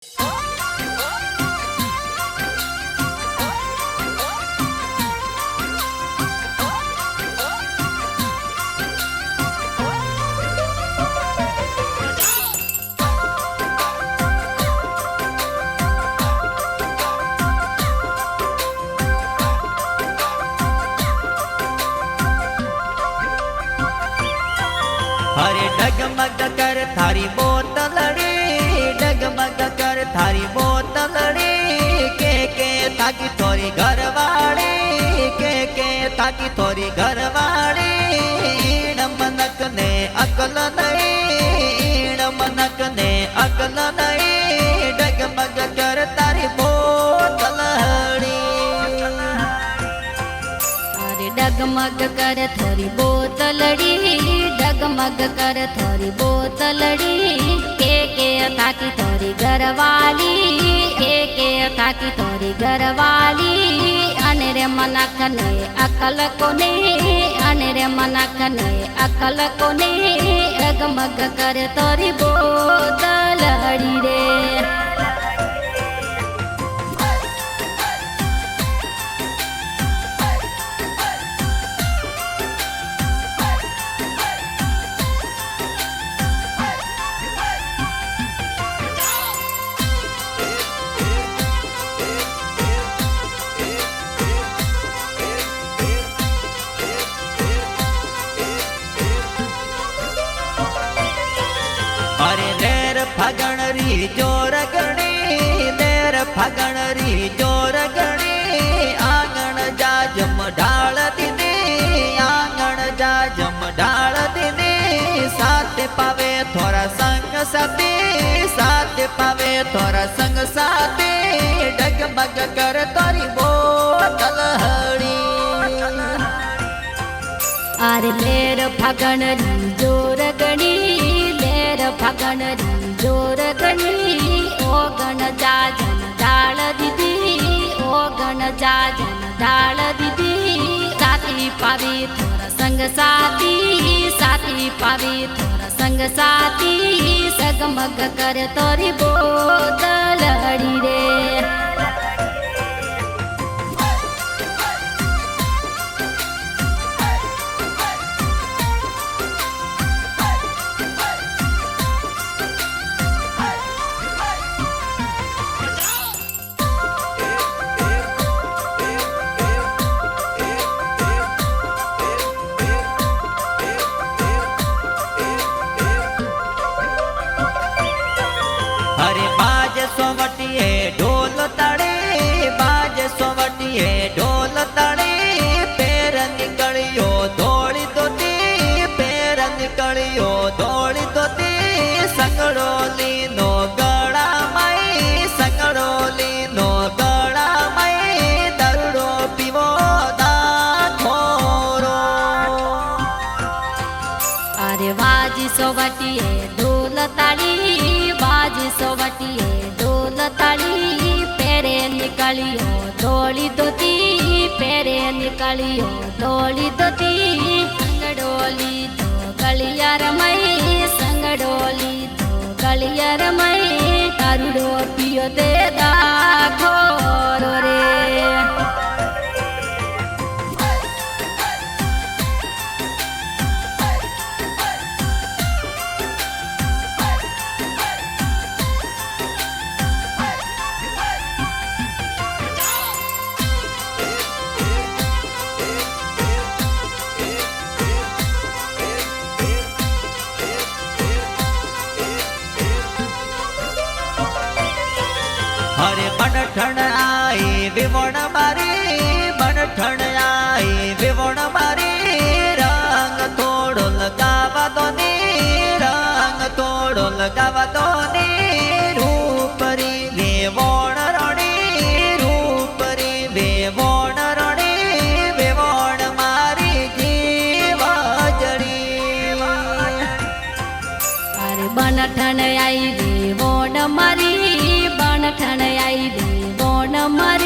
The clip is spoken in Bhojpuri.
अरे डगमग कर थारी बोतलड़ी, डगमग कर थारी बोतलड़ी, के ताकि थोड़ी घरवाड़ी, के ताकि थोड़ी घरवाड़ी। मनक ने अकल नहीं, मनक ने अकल नहीं, डगमग कर थारी बोतलड़ी। डगमग कर थारी बोतलड़ी, डगमग कर थारी बोतलड़ी, के ताकि थोड़ी घरवाली, के ताकि थोड़ी घरवाली। अने रे मनक ने अकल को ने, अने रे मनक ने अकल को ने, डगमग कर थारी बोतलड़ी रे। अरे लेर फगण री जोर गणी, लेर फगण री जोर गणी। आंगण जा जम ढाल दीदी, आंगण जा जम ढाल दीदी। साथ पावे थोड़ा संग साथी, साथ पावे थोड़ा संग साथी। डगमग कर तोरी बोतल हड़ी। अरे लेर फगण री जोर गणी, लेर फगण री जोर गणी। ओ गण जा जन डाल दीदी, ओ गण जा जन डाल दीदी। साथी पावी थोड़ा संग साथी, साथी पावी थोड़ा संग साथी। सगमग कर तोरी बोतलड़ी रे। अरे बाज सोवटिए ढोल तड़े, बाज सोवटिए ढोल तड़े। पैर निकलियो दौड़ी दोती, पैर निकलियो दौड़ी दोती। संगड़ोली नो गड़ा माई, संगड़ोली नो गड़ा माई। दरुड़ो पीवो दा खोरो। अरे बाजी सोवटिए ढोल ताड़ी, बाजी सोवटिए ढोल ताड़ी। पेरे निकलियो दौड़ी दोती, पेरे निकलियो दौड़ी दोती। संगडोली तो गलिया रमई, संगडोली तो गलिया रमई। तारुडो पियो दे दा खोरो रे। अरे बनठण आई विवण मारी, बनठण आई विवण मारी। रंग थोड़ो लगावा दोनी, रंग थोड़ो लगावा दोनी। रूपरी वेवण रणी, रूपरी वेवण रणी। वेवण मारी जीवा जड़ी। अरे बनठण आई विवण मारी, बनठण आई विवण मारी।